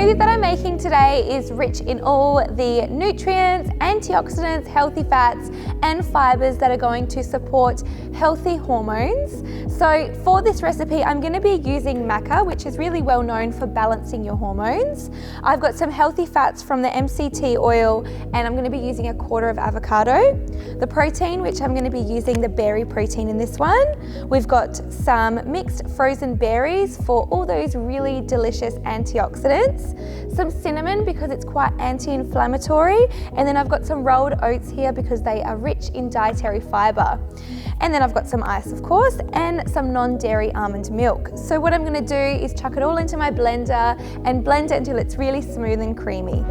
smoothie that I'm making today is rich in all the nutrients, antioxidants, healthy fats, and fibers that are going to support healthy hormones. So for this recipe, I'm going to be using maca, which is really well known for balancing your hormones. I've got some healthy fats from the MCT oil, and I'm going to be using a quarter of avocado. The protein, which I'm going to be using the berry protein in this one. We've got some mixed frozen berries for all those really delicious antioxidants. Some cinnamon because it's quite anti-inflammatory. And then I've got some rolled oats here because they are rich in dietary fiber. And then I've got some ice, of course, and some non-dairy almond milk. So what I'm going to do is chuck it all into my blender and blend it until it's really smooth and creamy.